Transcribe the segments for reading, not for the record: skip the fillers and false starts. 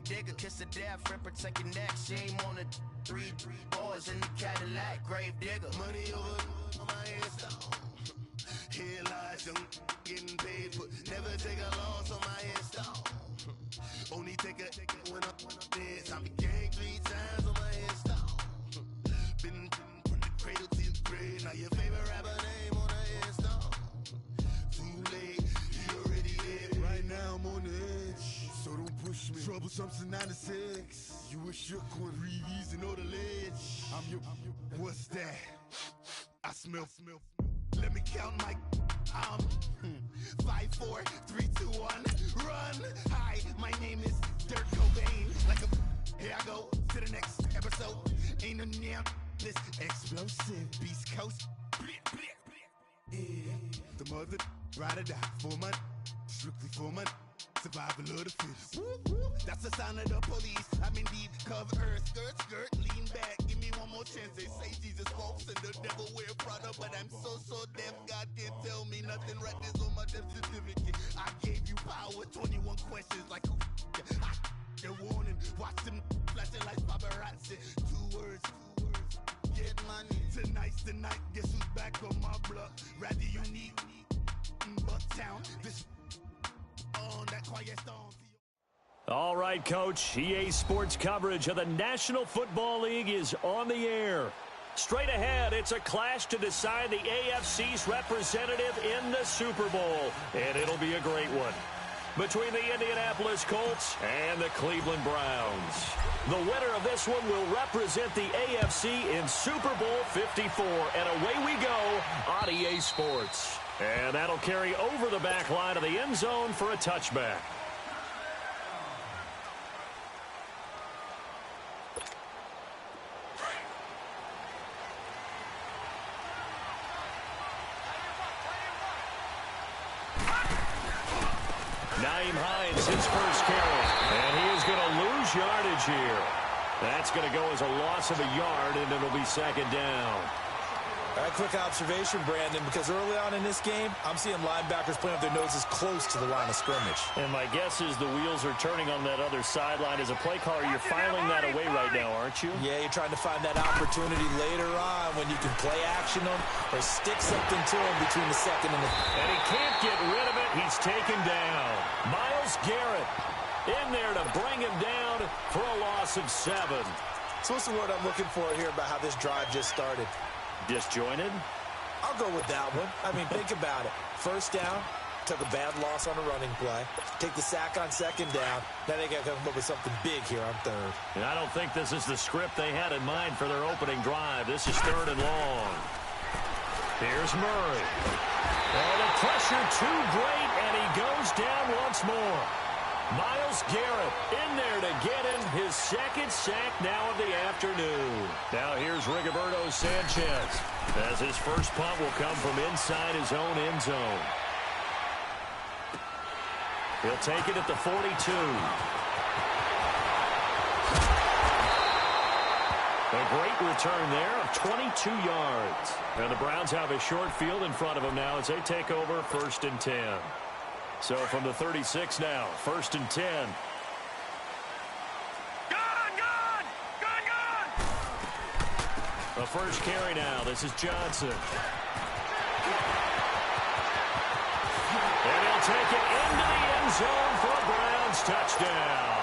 digger, kiss a death friend, protect your neck. Shame on the three boys in the Cadillac, grave digger. Money over on my headstone. Here lies young, getting paid, but never take a loss on my headstone. Only take a when I'm dead. I be gang 3 times on my headstone. Been from the cradle to the grave. Now your favorite rapper name on the headstone. Too late, he already dead. Right now I'm on the edge, so don't push me. Troublesome to 96. You a shook one, breathe easy, know the ledge. I'm your, what's that? I smell. Let me count my 5, 4, 3, 2, 1, run. Hi, my name is Dirk Cobain. Like a here I go to the next episode. Ain't no damn this explosive Beast Coast. Yeah. The mother ride or die for my strictly for my survival of the fittest. That's the sound of the police. I'm indeed cover earth, skirt, lean back. Give me one more chance. They say Jesus walks and the devil wear Prada, but I'm so deaf. God can't tell me nothing. Right this on my death certificate. I gave you power. 21 questions like who? A warning. Watch them flashing like paparazzi. 2 words. Get money. Tonight's the night. Guess who's back on my block? Rather unique. Bucktown. This on that quiet stone. All right, Coach. EA Sports coverage of the National Football League is on the air. Straight ahead, it's a clash to decide the AFC's representative in the Super Bowl, and it'll be a great one. Between the Indianapolis Colts and the Cleveland Browns. The winner of this one will represent the AFC in Super Bowl 54, and away we go on EA Sports. And that'll carry over the back line of the end zone for a touchback. Naeem Hines, his first carry. And he is going to lose yardage here. That's going to go as a loss of a yard, and it'll be second down. A quick observation, Brandon, because early on in this game, I'm seeing linebackers playing with their noses close to the line of scrimmage. And my guess is the wheels are turning on that other sideline. As a play caller, you're filing that away right now, aren't you? Yeah, you're trying to find that opportunity later on when you can play action them or stick something to them between the second and the... And he can't get rid of it. He's taken down. Myles Garrett in there to bring him down for a loss of 7. So what's the word I'm looking for here about how this drive just started? Disjointed? I'll go with that one. I mean, think about it. First down, took a bad loss on a running play. Take the sack on second down. Now they got to come up with something big here on third. And I don't think this is the script they had in mind for their opening drive. This is 3rd and long. Here's Murray. Oh, the pressure too great, and he goes down once more. Myles Garrett in there to get him his second sack now of the afternoon. Now here's Rigoberto Sanchez, as his first punt will come from inside his own end zone. He'll take it at the 42. A great return there of 22 yards. And the Browns have a short field in front of them now as they take over 1st and 10. So from the 36 now, 1st and 10. The first carry now. This is Johnson. And he'll take it into the end zone for a Browns touchdown.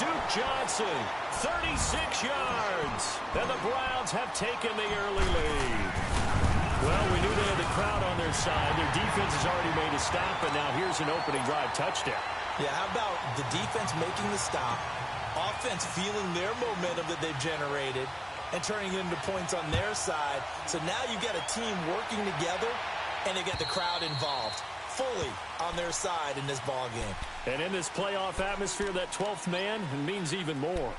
Duke Johnson, 36 yards. And the Browns have taken the early lead. Well, we knew they had the crowd on their side. Their defense has already made a stop, and now here's an opening drive touchdown. Yeah, how about the defense making the stop, offense feeling their momentum that they've generated, and turning it into points on their side. So now you've got a team working together, and they've got the crowd involved fully on their side in this ball game. And in this playoff atmosphere, that 12th man means even more.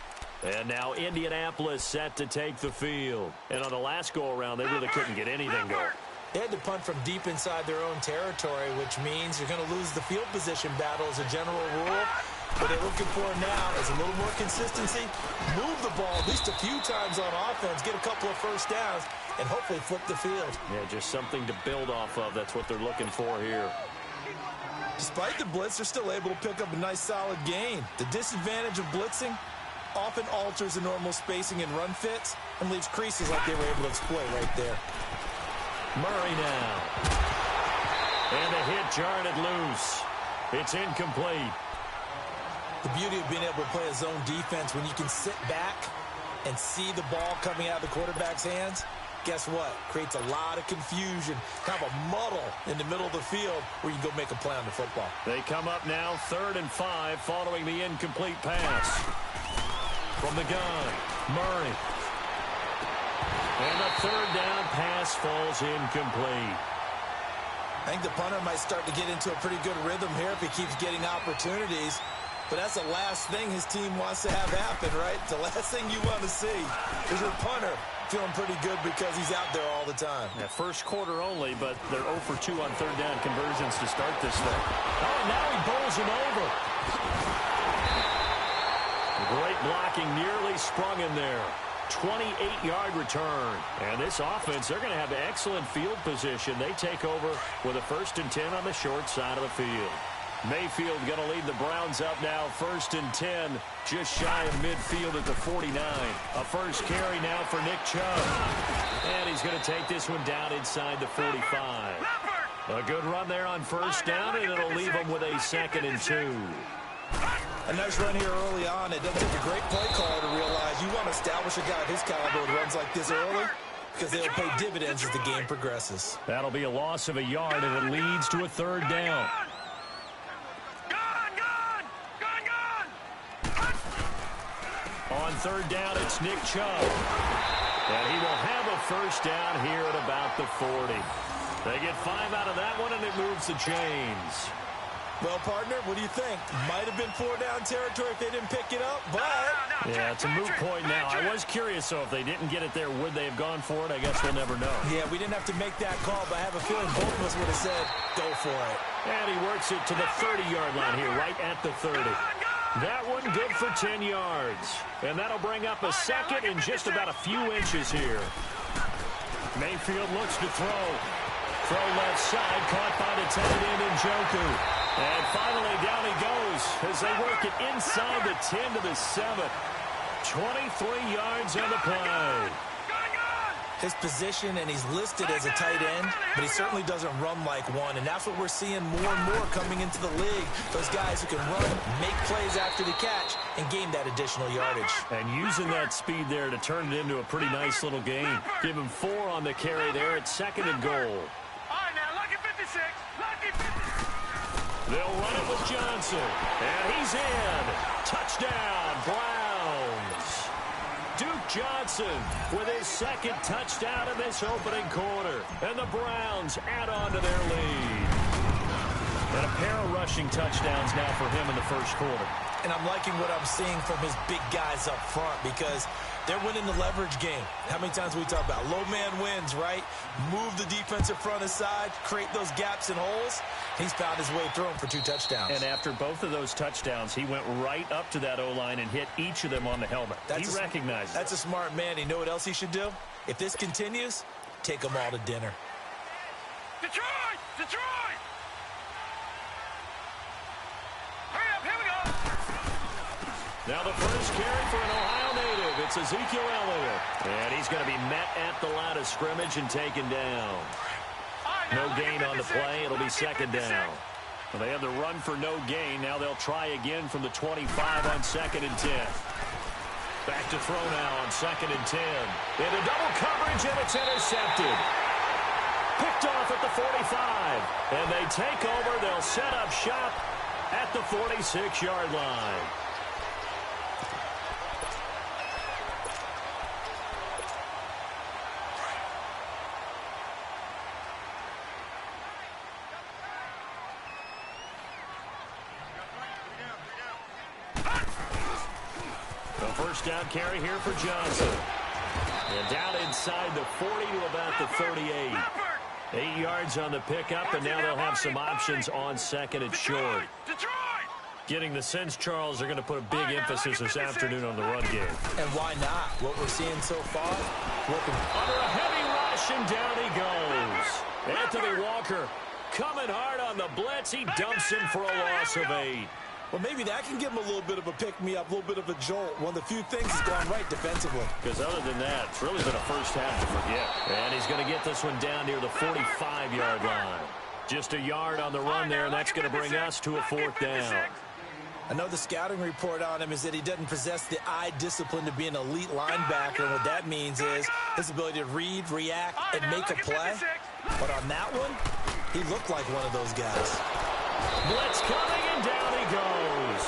And now Indianapolis set to take the field. And on the last go-around, they really couldn't get anything going. They had to punt from deep inside their own territory, which means you're going to lose the field position battle as a general rule. What they're looking for now is a little more consistency, move the ball at least a few times on offense, get a couple of first downs, and hopefully flip the field. Yeah, just something to build off of. That's what they're looking for here. Despite the blitz, they're still able to pick up a nice, solid gain. The disadvantage of blitzing often alters the normal spacing and run fits and leaves creases like they were able to exploit right there. Murray now. And the hit jarred it loose. It's incomplete. The beauty of being able to play a zone defense when you can sit back and see the ball coming out of the quarterback's hands, guess what? Creates a lot of confusion, kind of a muddle in the middle of the field where you can go make a play on the football. They come up now 3rd and 5 following the incomplete pass. From the gun, Murray. And the 3rd down pass falls incomplete. I think the punter might start to get into a pretty good rhythm here if he keeps getting opportunities. But that's the last thing his team wants to have happen, right? The last thing you want to see is your punter feeling pretty good because he's out there all the time. Yeah, first quarter only, but they're 0 for 2 on 3rd down conversions to start this thing. Oh, now he bowls him over. Great blocking, nearly sprung him there. 28-yard return. And this offense, they're going to have excellent field position. They take over with a 1st and 10 on the short side of the field. Mayfield going to lead the Browns up now, 1st and 10, just shy of midfield at the 49. A first carry now for Nick Chubb. And he's going to take this one down inside the 45. A good run there on 1st down, and it'll leave him with a 2nd and 2. A nice run here early on. It doesn't take a great play caller to realize you want to establish a guy of his caliber with runs like this early because they'll pay dividends as the game progresses. That'll be a loss of a yard, and it leads to a 3rd down. On 3rd down, it's Nick Chubb. And he will have a 1st down here at about the 40. They get 5 out of that one, and it moves the chains. Well, partner, what do you think? Might have been 4-down territory if they didn't pick it up, but... Yeah, it's a moot point now. I was curious, though, if they didn't get it there, would they have gone for it? I guess we'll never know. Yeah, we didn't have to make that call, but I have a feeling both of us would have said, go for it. And he works it to the 30-yard line here, right at the 30. That one good for 10 yards. And that'll bring up a 2nd in just about a few inches here. Mayfield looks to throw. Throw left side, caught by the tight end Njoku. And finally down he goes as they work it inside the 10 to the 7. 23 yards on the play. His position, and he's listed as a tight end, but he certainly doesn't run like one, and that's what we're seeing more and more coming into the league. Those guys who can run, make plays after the catch, and gain that additional yardage. And using that speed there to turn it into a pretty nice little game. Give him 4 on the carry there at 2nd and goal. All right, now, lucky 56. Lucky 56. They'll run it with Johnson, and he's in. Touchdown, Browns. Duke Johnson with his 2nd touchdown in this opening quarter. And the Browns add on to their lead. And a pair of rushing touchdowns now for him in the 1st quarter. And I'm liking what I'm seeing from his big guys up front because they're winning the leverage game. How many times we talk about low man wins, right? Move the defensive front aside, create those gaps and holes. He's found his way through them for 2 touchdowns. And after both of those touchdowns, he went right up to that O-line and hit each of them on the helmet. He recognized it. That's a smart man. You know what else he should do? If this continues, take them all to dinner. Detroit! Detroit! Hurry up, here we go! Now the first carry for an Ohio native. It's Ezekiel Elliott. And he's going to be met at the line of scrimmage and taken down. No gain on the play. It'll be 2nd down. Well, they had the run for no gain. Now they'll try again from the 25 on 2nd and 10. Back to throw now on 2nd and 10. Into double coverage, and it's intercepted. Picked off at the 45. And they take over. They'll set up shop at the 46-yard line. First down carry here for Johnson. And down inside the 40 to about the 38. 8 yards on the pickup, and now they'll have some options on 2nd and short. Getting the sense, Charles, they're going to put a big emphasis this afternoon on the run game. And why not? What we're seeing so far, working under a heavy rush, and down he goes. Anthony Walker coming hard on the blitz. He dumps him for a loss of 8. Well, maybe that can give him a little bit of a pick-me-up, a little bit of a jolt. One of the few things has gone right defensively. Because other than that, it's really been a first half to forget. And he's going to get this one down near the 45-yard line. Just a yard on the run there, and that's going to bring us to a 4th down. I know the scouting report on him is that he doesn't possess the eye discipline to be an elite linebacker, and what that means is his ability to read, react, and make a play. But on that one, he looked like one of those guys. Blitz coming, and down he goes.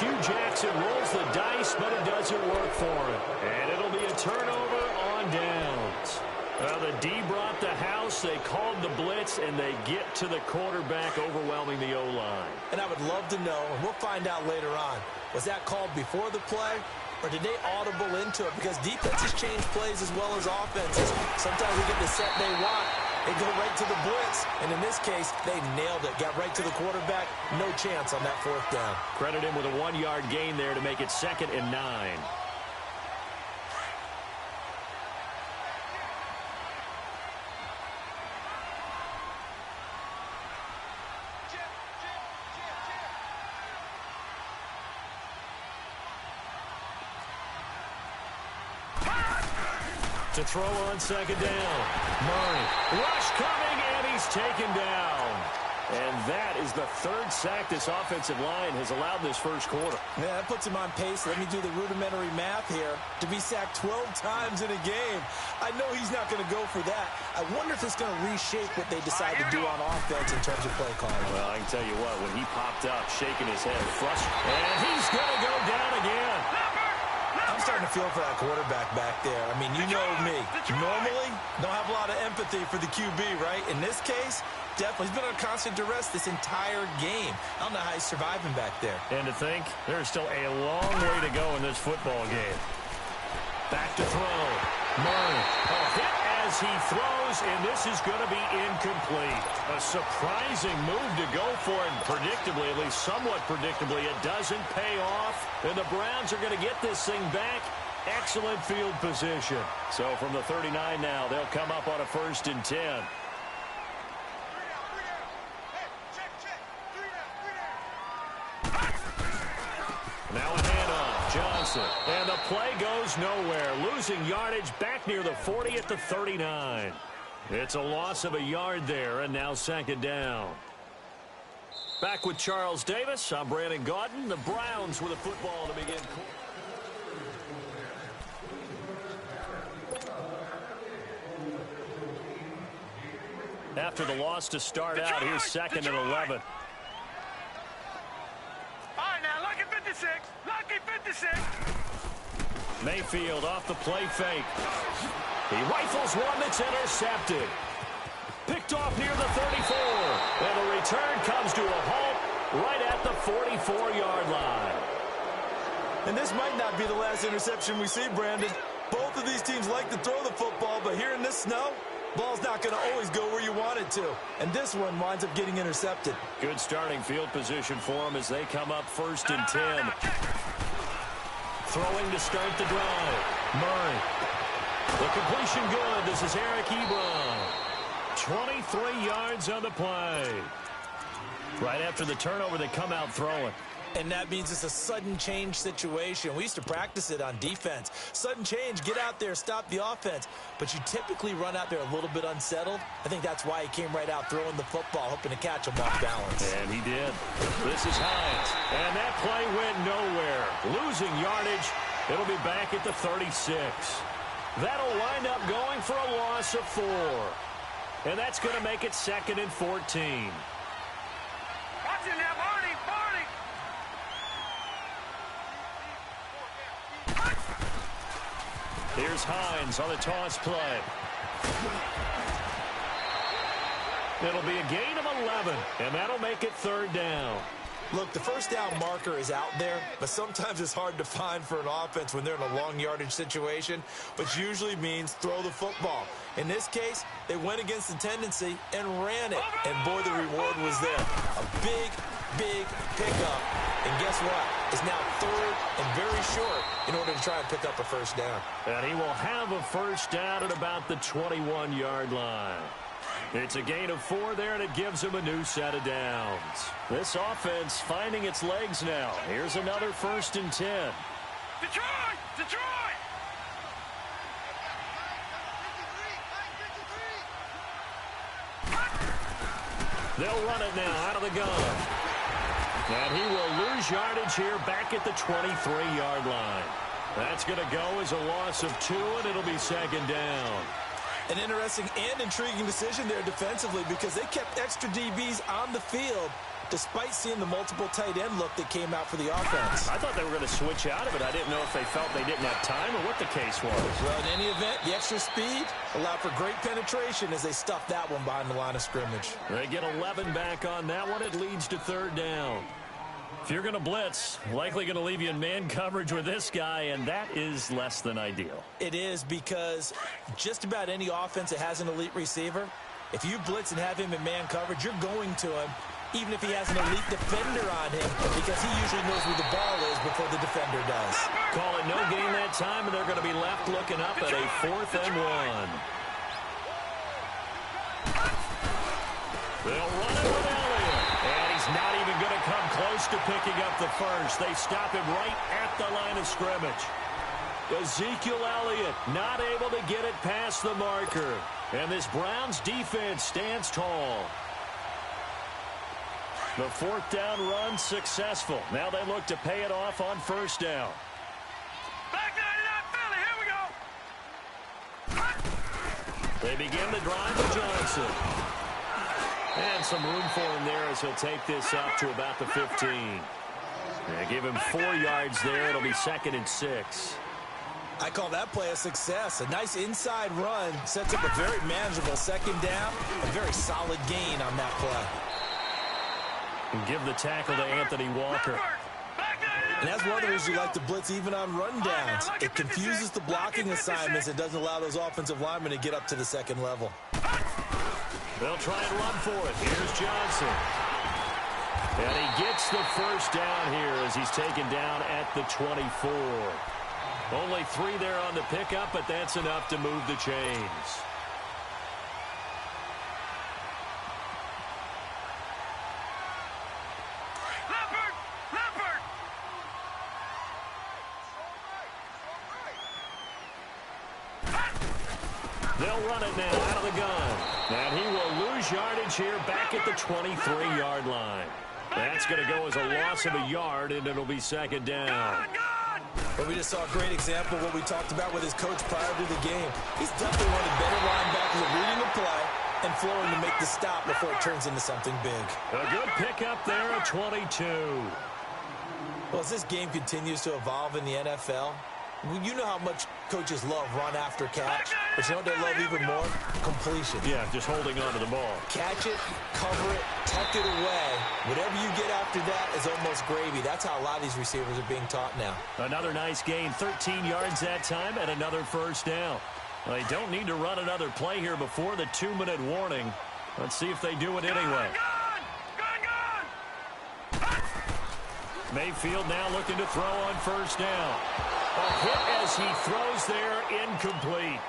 Hugh Jackson rolls the dice, but it doesn't work for him. And it'll be a turnover on downs. Well, the D brought the house. They called the blitz, and they get to the quarterback, overwhelming the O-line. And I would love to know, and we'll find out later on, was that called before the play, or did they audible into it? Because defenses change plays as well as offenses. Sometimes they get the set they want. They go right to the blitz, and in this case, they nailed it. Got right to the quarterback. No chance on that 4th down. Credit him with a 1-yard gain there to make it 2nd and 9. To throw on 2nd down. Murray. Rush coming, and he's taken down. And that is the 3rd sack this offensive line has allowed this first quarter. Yeah, that puts him on pace. Let me do the rudimentary math here. To be sacked 12 times in a game. I know he's not going to go for that. I wonder if it's going to reshape what they decide to do on offense in terms of play calling. Well, I can tell you what, when he popped up, shaking his head, frustrated, and he's going to go down again. I'm starting to feel for that quarterback back there. I mean, you know me. Normally, don't have a lot of empathy for the QB, right? In this case, definitely. He's been under constant duress this entire game. I don't know how he's surviving back there. And to think, there's still a long way to go in this football game. Back to throw. Murray. A hit as he throws, and this is going to be incomplete. A surprising move to go for it. Predictably, at least somewhat predictably, it doesn't pay off. And the Browns are going to get this thing back. Excellent field position. So from the 39 now, they'll come up on a 1st and 10. Now a handoff. Johnson. And the play goes nowhere. Losing yardage back near the 40 at the 39. It's a loss of a yard there, and now 2nd down. Back with Charles Davis. I'm Brandon Gaudin. The Browns with a football to begin. After the loss to start out, here's 2nd and 11. Lucky 56. Mayfield off the play fake. He rifles one that's intercepted. Picked off near the 34. And the return comes to a halt right at the 44-yard line. And this might not be the last interception we see, Brandon. Both of these teams like to throw the football, but here in this snow, ball's not going to always go where you want it to. And this one winds up getting intercepted. Good starting field position for them as they come up 1st and 10. Throwing to start the drive. Murray. The completion good. This is Eric Ebron. 23 yards on the play. Right after the turnover, they come out throwing. And that means it's a sudden change situation. We used to practice it on defense. Sudden change, get out there, stop the offense. But you typically run out there a little bit unsettled. I think that's why he came right out throwing the football, hoping to catch him off balance. And he did. This is Hines. And that play went nowhere. Losing yardage. It'll be back at the 36. That'll wind up going for a loss of 4. And that's going to make it 2nd and 14. Watch it now, Marty. Here's Hines on the toss play. It'll be a gain of 11, and that'll make it 3rd down. Look, the first down marker is out there, but sometimes it's hard to find for an offense when they're in a long yardage situation, which usually means throw the football. In this case, they went against the tendency and ran it, and boy, the reward was there. A big pickup, and guess what? It's now 3rd and very short in order to try and pick up a first down. And he will have a first down at about the 21-yard line. It's a gain of 4 there, and it gives him a new set of downs. This offense finding its legs now. Here's another 1st and 10. Detroit! Detroit! They'll run it now out of the gun. And he will lose yardage here back at the 23-yard line. That's going to go as a loss of 2, and it'll be 2nd down. An interesting and intriguing decision there defensively because they kept extra DBs on the field despite seeing the multiple tight end look that came out for the offense. I thought they were going to switch out of it. I didn't know if they felt they didn't have time or what the case was. Well, in any event, the extra speed allowed for great penetration as they stuffed that one behind the line of scrimmage. They get 11 back on that one. It leads to 3rd down. If you're going to blitz, likely going to leave you in man coverage with this guy, and that is less than ideal. It is because just about any offense that has an elite receiver, if you blitz and have him in man coverage, you're going to him, even if he has an elite defender on him, because he usually knows where the ball is before the defender does. Call it no gain that time, and they're going to be left looking up at a 4th and 1. They'll run it with Elliott, and he's not even going to come close to picking up the first. They stop him right at the line of scrimmage. Ezekiel Elliott not able to get it past the marker, and this Browns defense stands tall. The 4th down run successful. Now they look to pay it off on 1st down. Back 99 Philly, here we go. They begin the drive with Johnson. And some room for him there as he'll take this up to about the 15. They give him 4 yards there. It'll be 2nd and 6. I call that play a success. A nice inside run sets up a very manageable 2nd down. A very solid gain on that play. And give the tackle to Anthony Walker. And that's one of the reasons you like to blitz even on rundowns. It confuses the blocking assignments and doesn't allow those offensive linemen to get up to the 2nd level. They'll try and run for it. Here's Johnson. And he gets the 1st down here as he's taken down at the 24. Only 3 there on the pickup, but that's enough to move the chains. They'll run it now out of the gun. And he will lose yardage here back at the 23-yard line. That's going to go as a loss of a yard, and it'll be 2nd down. But we just saw a great example of what we talked about with his coach prior to the game. He's definitely one of the better linebackers at reading the play and flowing to make the stop before it turns into something big. A good pickup there at 22. Well, as this game continues to evolve in the NFL, you know how much coaches love run after catch, but you know what they love even more? Completion. Yeah, just holding on to the ball. Catch it, cover it, tuck it away. Whatever you get after that is almost gravy. That's how a lot of these receivers are being taught now. Another nice gain, 13 yards that time, and another 1st down. Well, they don't need to run another play here before the 2-minute warning. Let's see if they do it anyway. Mayfield now looking to throw on 1st down. A hit as he throws there, incomplete.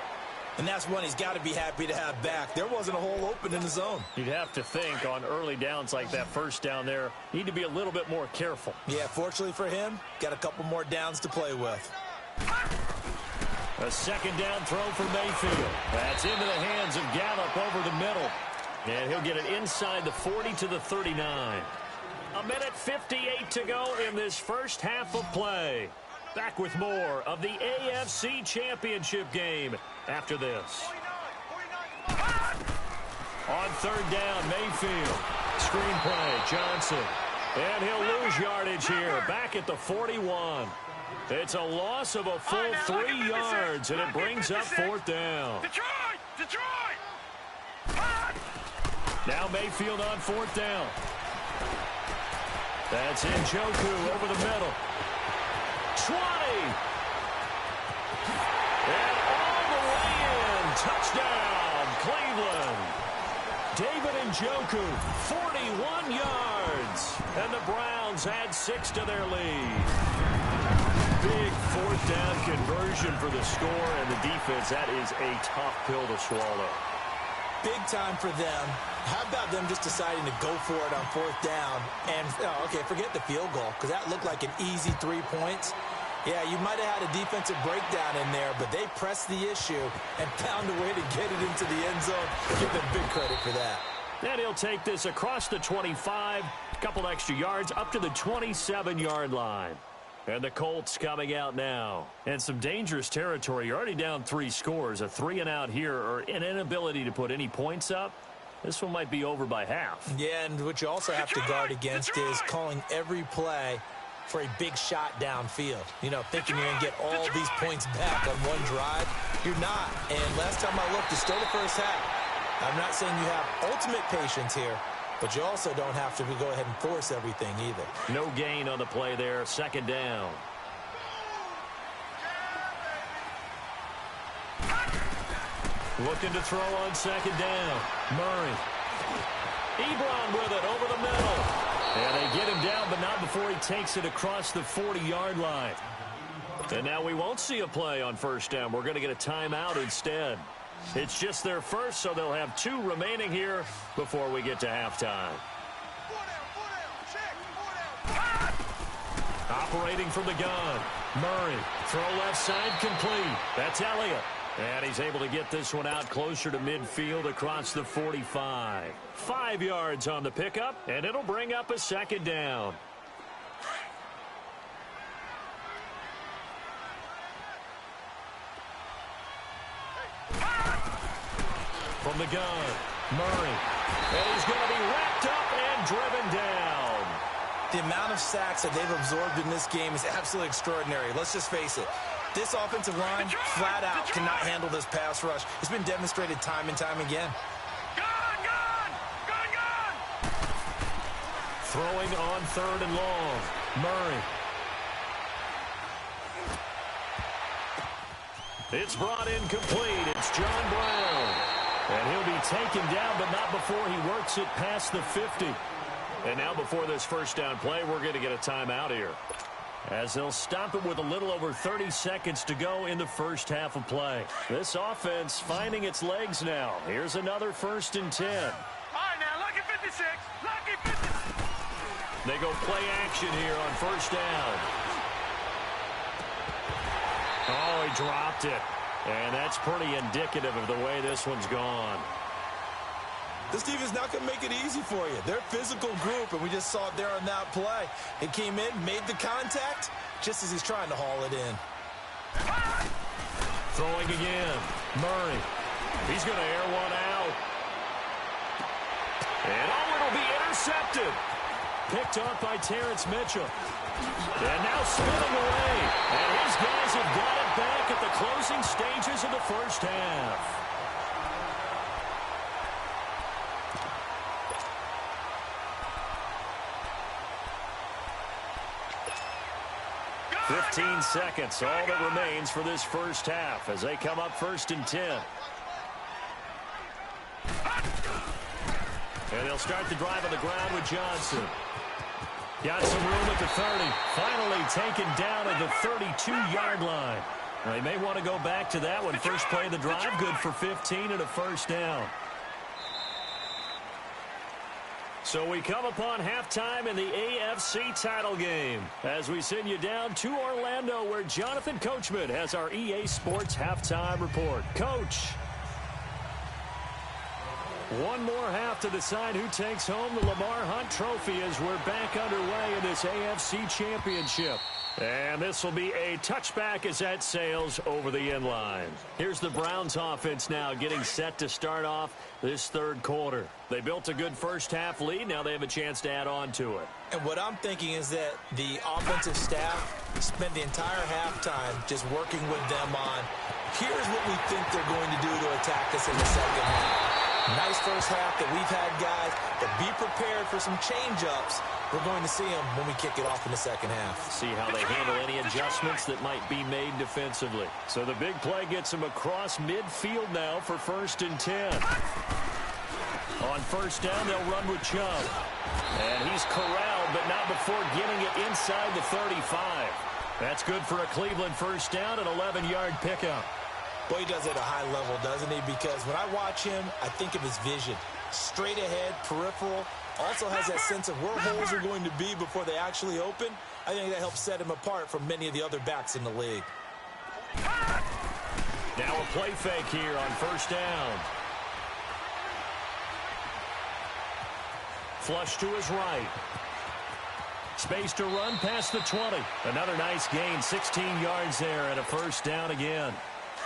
And that's one he's got to be happy to have back. There wasn't a hole open in the zone. You'd have to think on early downs like that 1st down there, need to be a little bit more careful. Yeah, fortunately for him, got a couple more downs to play with. A 2nd down throw for Mayfield. That's into the hands of Gallup over the middle. And he'll get it inside the 40 to the 39. 1:58 to go in this first half of play. Back with more of the AFC Championship game after this. On 3rd down, Mayfield. Screen play, Johnson. And he'll lose yardage here, back at the 41. It's a loss of a full 3 yards, and it brings up 4th down. Detroit! Now Mayfield on 4th down. That's Njoku over the middle. 20. And all the way in. Touchdown, Cleveland. David Njoku, 41 yards. And the Browns add 6 to their lead. Big 4th down conversion for the score and the defense. That is a tough pill to swallow. big time for them. How about them just deciding to go for it on 4th down? And, okay, forget the field goal, because that looked like an easy 3 points. Yeah, you might have had a defensive breakdown in there, but they pressed the issue and found a way to get it into the end zone. Give them big credit for that. And he'll take this across the 25, a couple extra yards up to the 27-yard line. And the Colts coming out now. And some dangerous territory. You're already down 3 scores. A 3-and-out here, or an inability to put any points up. This one might be over by half. Yeah, and what you also have to guard against is calling every play for a big shot downfield. You know, thinking you're going to get all these points back on one drive. You're not. And last time I looked, it's still the first half. I'm not saying you have ultimate patience here, but you also don't have to go ahead and force everything either. No gain on the play there. 2nd down. Looking to throw on 2nd down. Murray. Ebron with it over the middle. And they get him down, but not before he takes it across the 40-yard line. And now we won't see a play on 1st down. We're going to get a timeout instead. It's just their first, so they'll have 2 remaining here before we get to halftime. Operating from the gun. Murray. Throw left side complete. That's Elliott. And he's able to get this one out closer to midfield across the 45. 5 yards on the pickup, and it'll bring up a 2nd down. From the gun, Murray. And he's going to be wrapped up and driven down. The amount of sacks that they've absorbed in this game is absolutely extraordinary. Let's just face it. This offensive line, flat out, cannot handle this pass rush. It's been demonstrated time and time again. Throwing on 3rd and long. Murray. It's brought in complete. It's John Brown. And he'll be taken down, but not before he works it past the 50. And now before this 1st down play, we're going to get a timeout here, as they'll stop it with a little over 30 seconds to go in the 1st half of play. This offense finding its legs now. Here's another 1st and 10. All right, now, lucky 56. Lucky 56. They go play action here on 1st down. Oh, he dropped it. And that's pretty indicative of the way this one's gone. This team is not going to make it easy for you. They're a physical group, and we just saw it there on that play. It came in, made the contact, just as he's trying to haul it in. Throwing again. Murray. He's going to air one out. And it'll be intercepted. Picked off by Terrence Mitchell. And now spinning away. And his guys have got it back at the closing stages of the 1st half. 15 seconds, all that remains for this 1st half as they come up 1st and 10. And they'll start the drive on the ground with Johnson. Got some room at the 30. Finally taken down at the 32-yard line. They may want to go back to that one. First play of the drive, good for 15 and a 1st down. So we come upon halftime in the AFC title game as we send you down to Orlando, where Jonathan Coachman has our EA Sports halftime report. Coach. One more half to decide who takes home the Lamar Hunt Trophy as we're back underway in this AFC Championship. And this will be a touchback as that sails over the end line. Here's the Browns offense now getting set to start off this 3rd quarter. They built a good 1st half lead. Now they have a chance to add on to it. And what I'm thinking is that the offensive staff spent the entire halftime just working with them on, here's what we think they're going to do to attack us in the 2nd half. Nice 1st half that we've had, guys, but be prepared for some change-ups. We're going to see them when we kick it off in the 2nd half. See how they handle any adjustments that might be made defensively. So the big play gets them across midfield now for 1st and 10. On 1st down, they'll run with Chubb. And he's corralled, but not before getting it inside the 35. That's good for a Cleveland 1st down, an 11-yard pickup. Well, he does it at a high level, doesn't he? Because when I watch him, I think of his vision. Straight ahead, peripheral. Also has that sense of where holes are going to be before they actually open. I think that helps set him apart from many of the other backs in the league. Now a play fake here on first down. Flush to his right. Space to run past the 20. Another nice gain, 16 yards there, and a first down again.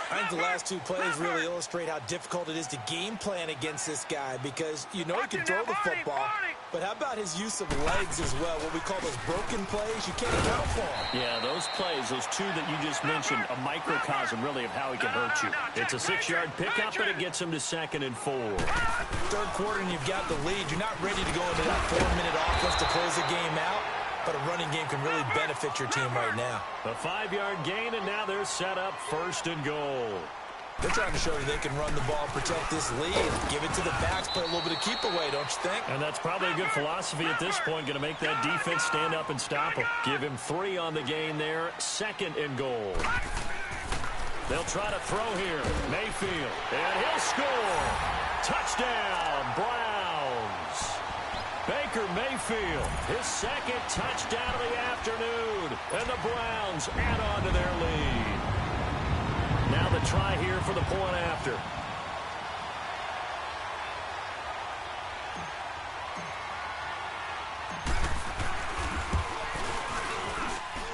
I think the last two plays really illustrate how difficult it is to game plan against this guy, because you know he can throw the football, but how about his use of legs as well, what we call those broken plays? You can't account for them. Yeah, those plays, those two that you just mentioned, a microcosm really of how he can hurt you. It's a 6-yard pickup, but it gets him to 2nd and 4. Third quarter and you've got the lead. You're not ready to go into that 4-minute offense to close the game out, but a running game can really benefit your team right now. A 5-yard gain, and now they're set up 1st and goal. They're trying to show you they can run the ball and protect this lead. Give it to the backs, play a little bit of keep away, don't you think? And that's probably a good philosophy at this point, going to make that defense stand up and stop him. Give him 3 on the gain there, 2nd and goal. They'll try to throw here. Mayfield, and he'll score. Touchdown, Browns. Baker Mayfield, his 2nd touchdown of the afternoon, and the Browns add on to their lead. Now the try here for the point after.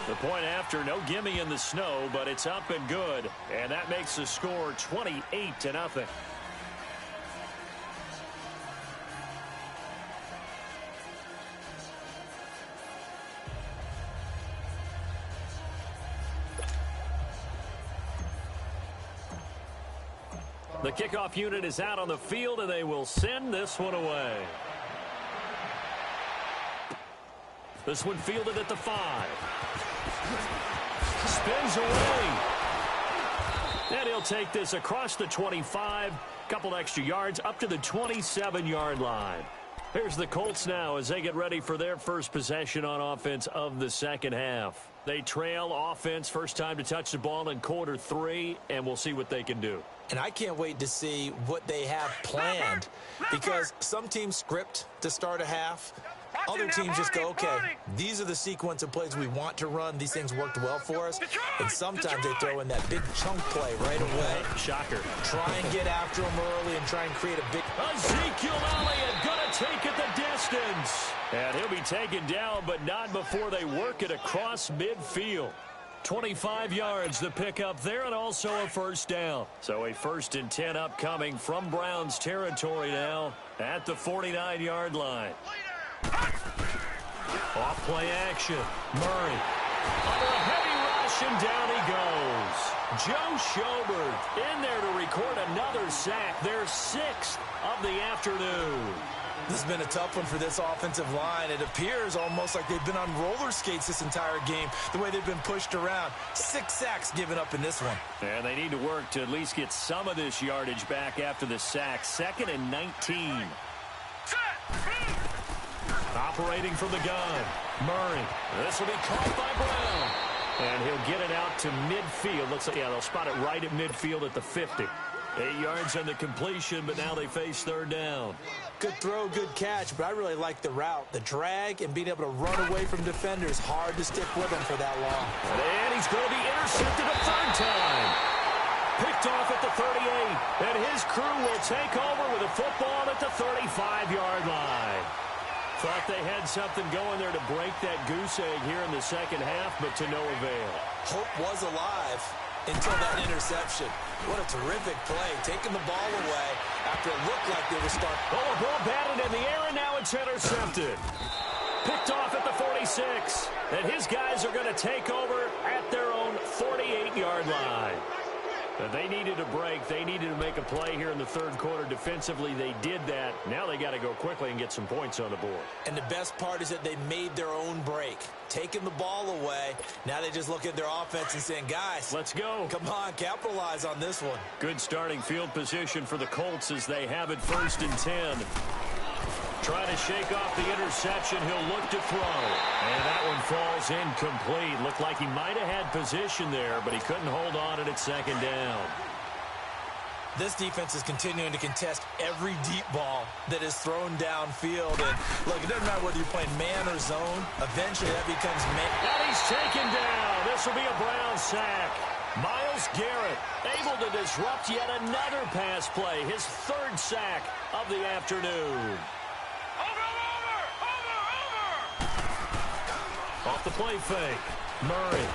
The point after, no gimme in the snow, but it's up and good, and that makes the score 28-0. The kickoff unit is out on the field, and they will send this one away. This one fielded at the 5. Spins away. And he'll take this across the 25. Couple extra yards up to the 27-yard line. Here's the Colts now as they get ready for their first possession on offense of the second half. They trail offense, first time to touch the ball in quarter 3, and we'll see what they can do. And I can't wait to see what they have planned, because some teams script to start a half. Other teams just go, okay, these are the sequence of plays we want to run. These things worked well for us. And sometimes they throw in that big chunk play right away. Shocker. Try and get after them early and try and create a big... Ezekiel Elliott going to take it the distance. And he'll be taken down, but not before they work it across midfield. 25 yards the pickup there, and also a first down. So a 1st and 10 upcoming from Browns territory now at the 49-yard line. Off play action. Murray. Under a heavy rush, and down he goes. Joe Schobert in there to record another sack. Their 6th of the afternoon. This has been a tough one for this offensive line. It appears almost like they've been on roller skates this entire game, the way they've been pushed around. 6 sacks given up in this one. And they need to work to at least get some of this yardage back after the sack. 2nd and 19. Operating from the gun. Murray. This will be caught by Brown. And he'll get it out to midfield. Looks like, yeah, they'll spot it right at midfield at the 50. 8 yards on the completion, but now they face 3rd down. Good throw, good catch, but I really like the route. The drag and being able to run away from defenders. Hard to stick with him for that long. And he's going to be intercepted a 3rd time. Picked off at the 38. And his crew will take over with a football at the 35-yard line. Thought they had something going there to break that goose egg here in the second half, but to no avail. Hope was alive until that interception. What a terrific play, taking the ball away after it looked like they were starting. Oh, a ball batted in the air, and now it's intercepted. Picked off at the 46, and his guys are going to take over at their own 48-yard line. They needed a break. They needed to make a play here in the 3rd quarter. Defensively, they did that. Now they got to go quickly and get some points on the board. And the best part is that they made their own break. Taking the ball away. Now they just look at their offense and saying, guys, let's go. Come on, capitalize on this one. Good starting field position for the Colts as they have it 1st and 10. Trying to shake off the interception. He'll look to throw. And that one falls incomplete. Looked like he might have had position there, but he couldn't hold on at 2nd down. This defense is continuing to contest every deep ball that is thrown downfield. And look, it doesn't matter whether you're playing man or zone. Eventually, that becomes man. And he's taken down. This will be a Brown sack. Myles Garrett able to disrupt yet another pass play. His third sack of the afternoon. Over! Off the play fake. Murray.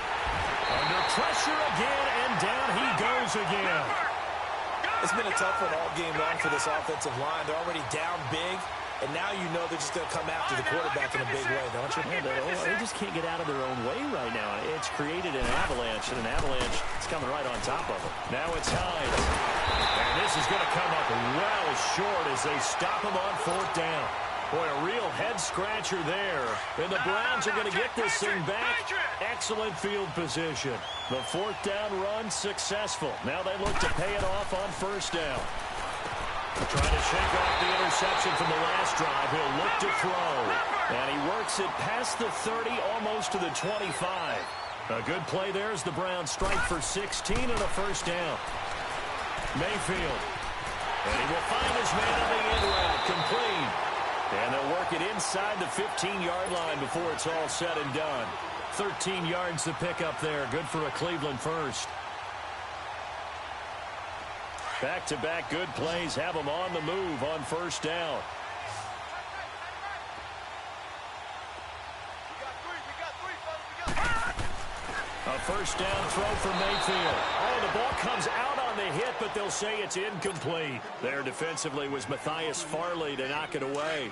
Under pressure again, and down he goes again. It's been a tough one all game long for this offensive line. They're already down big, and now you know they're just going to come after the quarterback in a big way, don't you? Yeah, they just can't get out of their own way right now. It's created an avalanche, and an avalanche is coming right on top of them. Now it's Hines. And this is going to come up well short as they stop him on fourth down. Boy, a real head-scratcher there. And the Browns are going to get this thing back. Excellent field position. The fourth down run successful. Now they look to pay it off on first down. Trying to shake off the interception from the last drive. He'll look to throw. And he works it past the 30, almost to the 25. A good play there as the Browns strike for 16 and a first down. Mayfield. And he will find his man on the end route. Complete. And they'll work it inside the 15-yard line before it's all said and done. 13 yards to pick up there. Good for a Cleveland first. Back-to-back good plays have them on the move on first down. A first down throw for Mayfield. Oh, the ball comes out on the hit, but they'll say it's incomplete. There defensively was Matthias Farley to knock it away.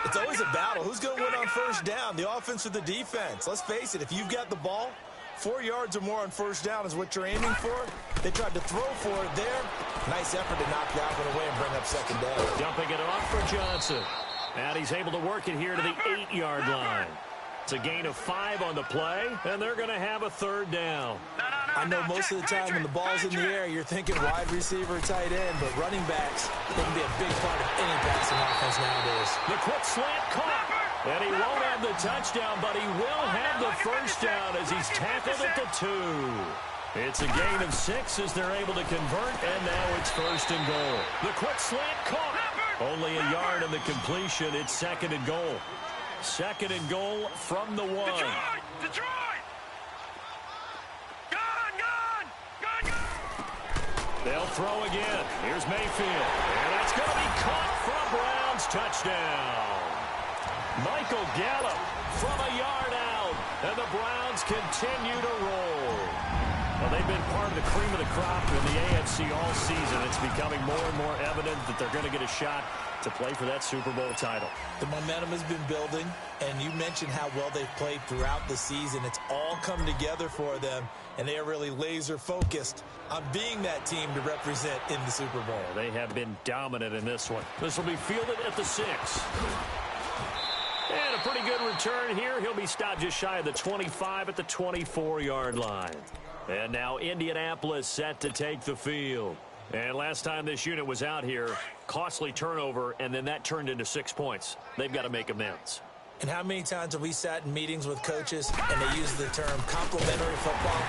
It's always a battle. Who's going to win on first down, the offense or the defense? Let's face it, if you've got the ball, 4 yards or more on first down is what you're aiming for. They tried to throw for it there. Nice effort to knock that one away and bring up second down. Dumping it off for Johnson. And he's able to work it here to the 8-yard line. It's a gain of 5 on the play, and they're going to have a third down. I know most of the time when the ball's in the air, you're thinking wide receiver, tight end, but running backs, they can be a big part of any passing offense nowadays. The quick slant caught, and he won't have the touchdown, but he will have the first down as he's tackled at the 2. It's a gain of 6 as they're able to convert, and now it's first and goal. The quick slant caught. Only a yard on the completion. It's second and goal. Second and goal from the 1. Detroit! Gone! They'll throw again. Here's Mayfield. And that's going to be caught for a Browns touchdown. Michael Gallup from a yard out. And the Browns continue to roll. Well, they've been part of the cream of the crop in the AFC all season. It's becoming more and more evident that they're going to get a shot to play for that Super Bowl title. The momentum has been building, and you mentioned how well they've played throughout the season. It's all come together for them, and they are really laser-focused on being that team to represent in the Super Bowl. They have been dominant in this one. This will be fielded at the 6. And a pretty good return here. He'll be stopped just shy of the 25 at the 24-yard line. And now Indianapolis set to take the field. And last time this unit was out here, costly turnover, and then that turned into 6 points. They've got to make amends. And how many times have we sat in meetings with coaches and they use the term complementary football?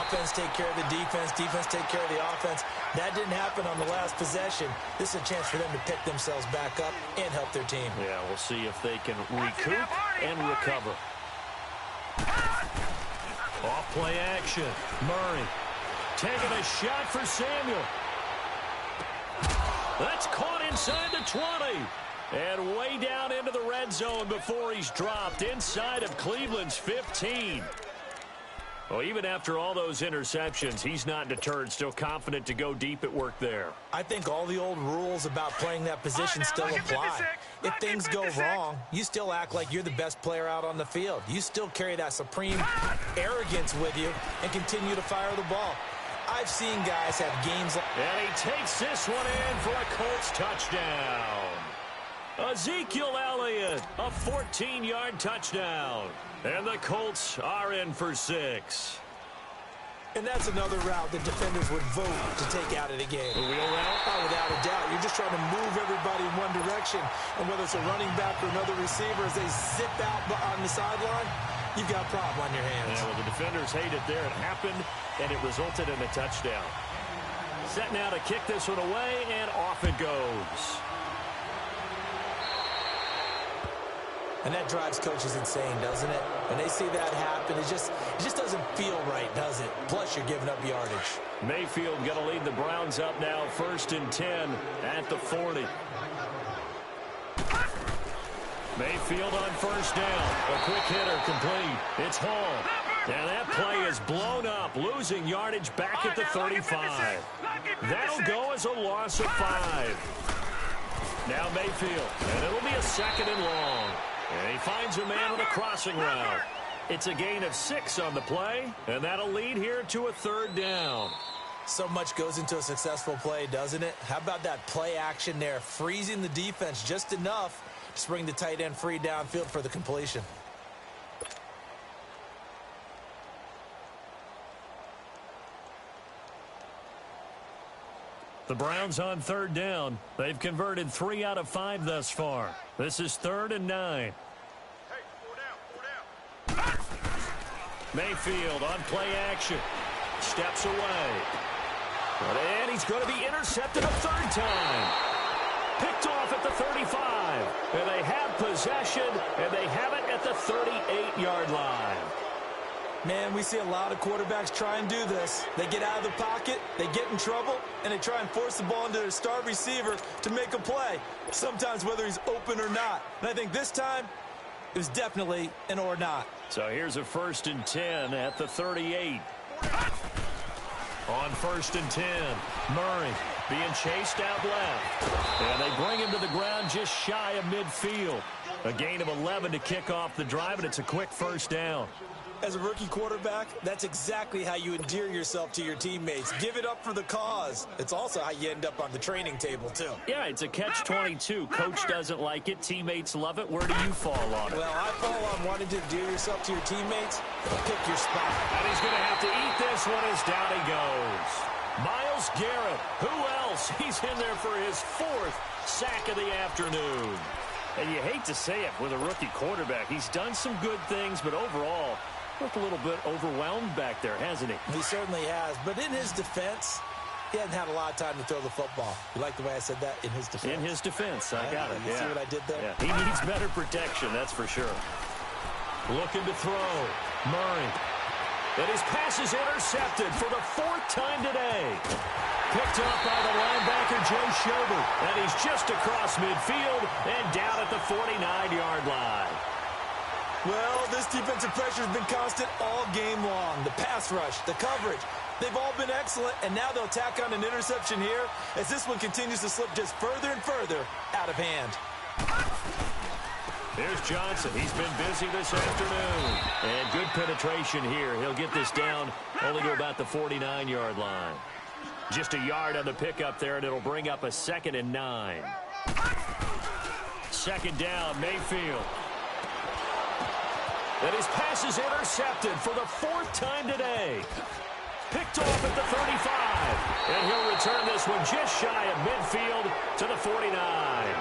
Offense take care of the defense, defense take care of the offense. That didn't happen on the last possession. This is a chance for them to pick themselves back up and help their team. Yeah, we'll see if they can recoup and recover. Off play action. Murray taking a shot for Samuel. That's caught inside the 20. And way down into the red zone before he's dropped inside of Cleveland's 15. Well, even after all those interceptions, he's not deterred, still confident to go deep at work there. I think all the old rules about playing that position still apply. If things go wrong, you still act like you're the best player out on the field. You still carry that supreme arrogance with you and continue to fire the ball. I've seen guys have games like... And he takes this one in for a Colts touchdown. Ezekiel Elliott, a 14-yard touchdown. And the Colts are in for 6. And that's another route that defenders would vote to take out of the game. The wheel route? Oh, without a doubt. You're just trying to move everybody in one direction. And whether it's a running back or another receiver, as they zip out on the sideline, you've got a problem on your hands. Yeah, well, the defenders hate it there. It happened, and it resulted in a touchdown. Set now to kick this one away, and off it goes. And that drives coaches insane, doesn't it? When they see that happen, it just doesn't feel right, does it? Plus, you're giving up yardage. Mayfield going to lead the Browns up now, 1st and 10 at the 40. Mayfield on 1st down. A quick hitter complete. It's Hall. And that play is blown up, losing yardage back at the 35. That'll go as a loss of 5. Now Mayfield, and it'll be a 2nd and long. And he finds a man on a crossing route. It's a gain of 6 on the play, and that'll lead here to a 3rd down. So much goes into a successful play, doesn't it? How about that play action there, freezing the defense just enough to bring the tight end free downfield for the completion. The Browns on 3rd down. They've converted 3 out of 5 thus far. This is 3rd and 9. Mayfield on play action. Steps away. And he's going to be intercepted a 3rd time. Picked off at the 35. And they have possession, and they have it at the 38-yard line. Man, we see a lot of quarterbacks try and do this. They get out of the pocket, they get in trouble, and they try and force the ball into their star receiver to make a play, sometimes whether he's open or not. And I think this time, it was definitely an or not. So here's a 1st and 10 at the 38. On 1st and 10, Murray being chased out left. And they bring him to the ground just shy of midfield. A gain of 11 to kick off the drive, and it's a quick 1st down. As a rookie quarterback, that's exactly how you endear yourself to your teammates. Give it up for the cause. It's also how you end up on the training table, too. Yeah, it's a catch-22. Coach doesn't like it. Teammates love it. Where do you fall on it? Well, I fall on wanting to endear yourself to your teammates. Pick your spot. And he's going to have to eat this one as down he goes. Myles Garrett. Who else? He's in there for his 4th sack of the afternoon. And you hate to say it with a rookie quarterback. He's done some good things, but overall, looked a little bit overwhelmed back there, hasn't he? He certainly has. But in his defense, he hasn't had a lot of time to throw the football. You like the way I said that? In his defense. In his defense. I got it. You see what I did there? Yeah. He needs better protection, that's for sure. Looking to throw. Murray. And his pass is intercepted for the 4th time today. Picked up by the linebacker, Joe Schobert. And he's just across midfield and down at the 49-yard line. Well, this defensive pressure has been constant all game long. The pass rush, the coverage, they've all been excellent, and now they'll tack on an interception here as this one continues to slip just further and further out of hand. Here's Johnson. He's been busy this afternoon. And good penetration here. He'll get this down only to about the 49-yard line. Just a yard on the pickup there, and it'll bring up a 2nd and 9. 2nd down, Mayfield. And his pass is intercepted for the 4th time today. Picked off at the 35. And he'll return this one just shy of midfield to the 49.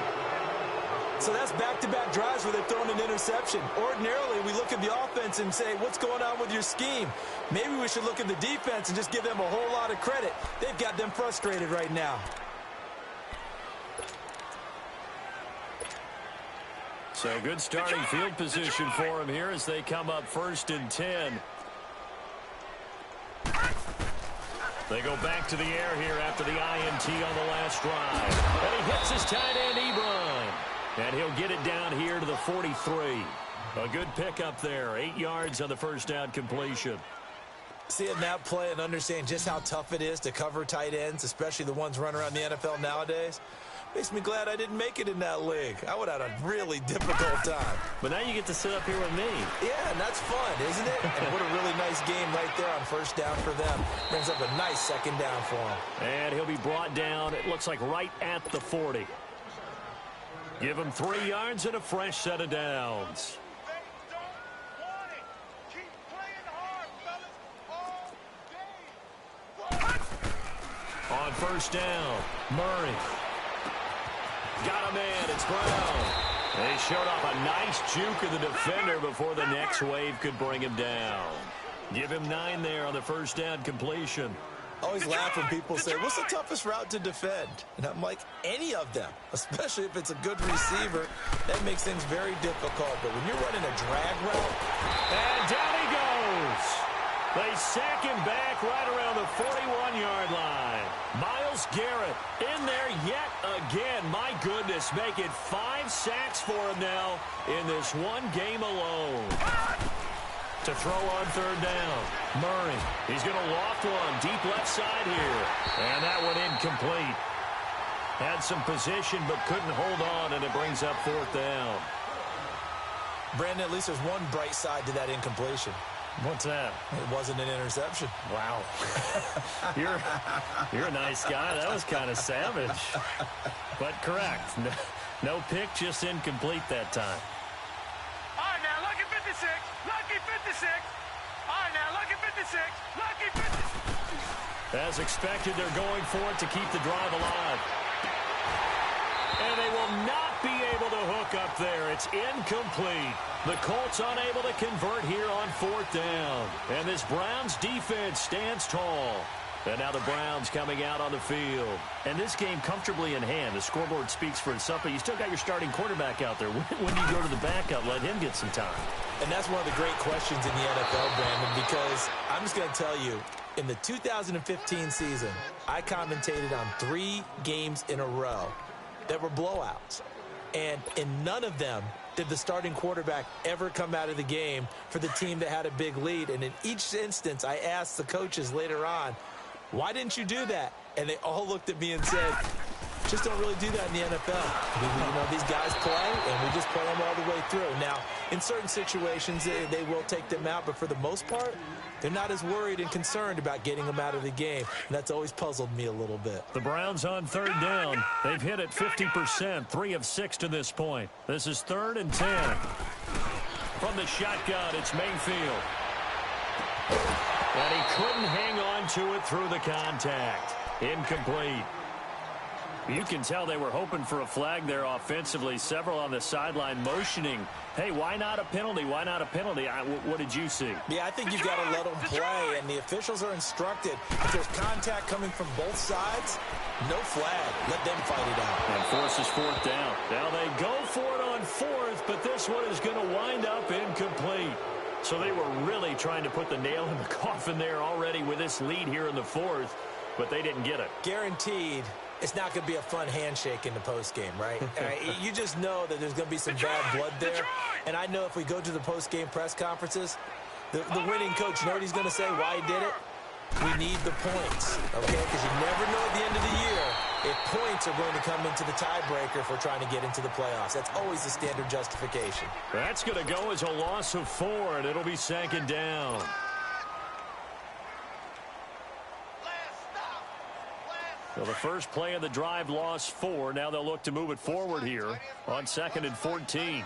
So that's back-to-back drives where they're throwing an interception. Ordinarily, we look at the offense and say, what's going on with your scheme? Maybe we should look at the defense and just give them a whole lot of credit. They've got them frustrated right now. So good starting field position for him here as they come up 1st and 10. They go back to the air here after the INT on the last drive. And he hits his tight end, Ebron. And he'll get it down here to the 43. A good pickup there. 8 yards on the 1st down completion. Seeing that play and understand just how tough it is to cover tight ends, especially the ones running around the NFL nowadays, makes me glad I didn't make it in that league. I would have had a really difficult time. But now you get to sit up here with me. Yeah, and that's fun, isn't it? And what a really nice game right there on 1st down for them. Brings up a nice 2nd down for him. And he'll be brought down, it looks like right at the 40. Give him 3 yards and a fresh set of downs. On 1st down, Murray. Got a man, it's Brown. They showed off a nice juke of the defender before the next wave could bring him down. Give him 9 there on the 1st down completion. I always laugh when people say, what's the toughest route to defend? And I'm like, any of them, especially if it's a good receiver. That makes things very difficult. But when you're running a drag route. And down he goes. They sack him back right around the 41-yard line. Myles Garrett in there yet again. My goodness, make it 5 sacks for him now in this one game alone. To throw on third down. Murray, he's going to loft one deep left side here. And that one incomplete. Had some position but couldn't hold on, and it brings up fourth down. Brandon, at least there's one bright side to that incompletion. What's that? It wasn't an interception. Wow. You're a nice guy. That was kind of savage. But correct. No pick, just incomplete that time. All right, now, lucky 56. Lucky 56. All right, now, lucky 56. Lucky 56. As expected, they're going for it to keep the drive alive. And they will not be able to hook up there. It's incomplete. The Colts unable to convert here on fourth down. And this Browns defense stands tall. And now the Browns coming out on the field. And this game comfortably in hand. The scoreboard speaks for itself, but you still got your starting quarterback out there. When do you go to the backup, let him get some time? And that's one of the great questions in the NFL, Brandon, because I'm just going to tell you, in the 2015 season, I commentated on 3 games in a row that were blowouts. And in none of them did the starting quarterback ever come out of the game for the team that had a big lead. And in each instance, I asked the coaches later on, why didn't you do that? And they all looked at me and said, just don't really do that in the NFL. These guys play, and we just play them all the way through. Now, in certain situations, they will take them out, but for the most part, they're not as worried and concerned about getting them out of the game. And that's always puzzled me a little bit. The Browns on third down. They've hit it 50%, 3 of 6 to this point. This is 3rd and 10. From the shotgun, it's Mayfield. And he couldn't hang on to it through the contact. Incomplete. You can tell they were hoping for a flag there offensively. Several on the sideline motioning, hey, why not a penalty? Why not a penalty? What did you see? Yeah, I think you've got to let them play, and the officials are instructed. If there's contact coming from both sides, no flag. Let them fight it out. And forces fourth down. Now they go for it on fourth, but this one is going to wind up incomplete. So they were really trying to put the nail in the coffin there already with this lead here in the fourth, but they didn't get it. Guaranteed. It's not going to be a fun handshake in the postgame, right? You just know that there's going to be some bad blood there. And I know if we go to the postgame press conferences, the winning coach, you know what he's going to say, why he did it? We need the points, okay? Because you never know at the end of the year if points are going to come into the tiebreaker if we're trying to get into the playoffs. That's always the standard justification. That's going to go as a loss of 4, and it'll be 2nd down. So the first play of the drive lost 4. Now they'll look to move it forward here on 2nd and 14.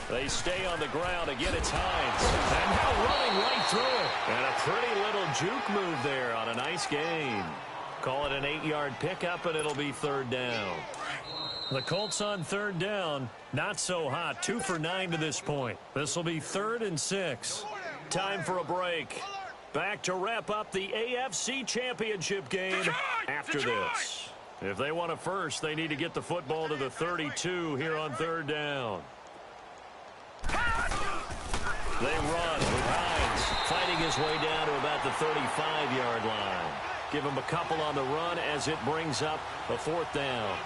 They stay on the ground. Again, it's Hines. And now running right through it. And a pretty little juke move there on a nice gain. Call it an 8-yard pickup, and it'll be 3rd down. The Colts on 3rd down. Not so hot. 2 for 9 to this point. This will be 3rd and 6. Time for a break. Back to wrap up the AFC Championship game after this. If they want a first, they need to get the football to the 32 here on 3rd down. They run with Hines fighting his way down to about the 35-yard line. Give him a couple on the run as it brings up a 4th down.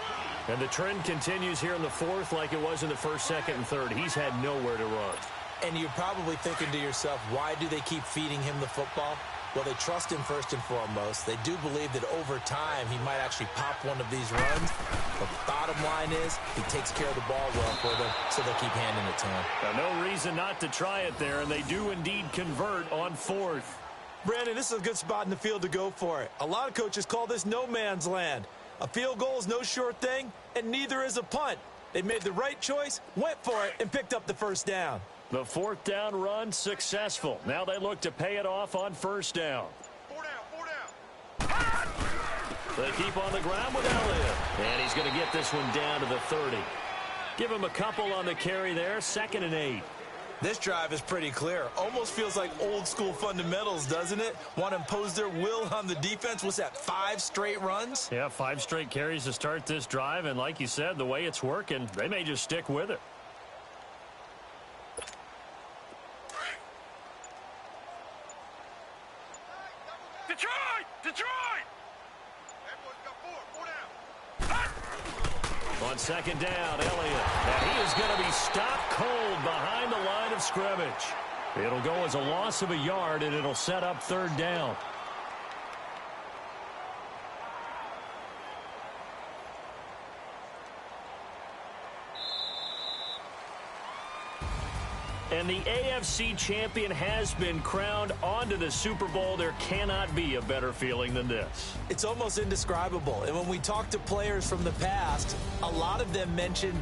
And the trend continues here in the 4th like it was in the 1st, 2nd, and 3rd. He's had nowhere to run. And you're probably thinking to yourself, why do they keep feeding him the football? Well, they trust him first and foremost. They do believe that over time he might actually pop one of these runs. But the bottom line is he takes care of the ball well for them, so they'll keep handing it to him. Now, no reason not to try it there, and they do indeed convert on 4th. Brandon, this is a good spot in the field to go for it. A lot of coaches call this no man's land. A field goal is no sure thing, and neither is a punt. They made the right choice, went for it, and picked up the 1st down. The 4th down run successful. Now they look to pay it off on 1st down. 4 down. They keep on the ground with Elliott. And he's going to get this one down to the 30. Give him a couple on the carry there. 2nd and 8. This drive is pretty clear. Almost feels like old school fundamentals, doesn't it? Want to impose their will on the defense. What's that, 5 straight runs? Yeah, 5 straight carries to start this drive. And like you said, the way it's working, they may just stick with it. Detroit! Detroit! On second down, Elliott. And he is going to be stopped cold behind the line of scrimmage. It'll go as a loss of a yard, and it'll set up third down. And the AFC champion has been crowned onto the Super Bowl. There cannot be a better feeling than this. It's almost indescribable. And when we talk to players from the past, a lot of them mention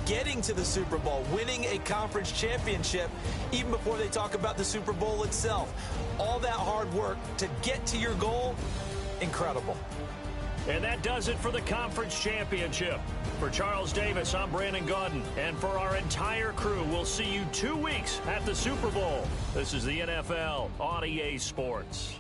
getting to the Super Bowl, winning a conference championship, even before they talk about the Super Bowl itself. All that hard work to get to your goal, incredible. And that does it for the conference championship. For Charles Davis, I'm Brandon Gaudin. And for our entire crew, we'll see you 2 weeks at the Super Bowl. This is the NFL on EA Sports.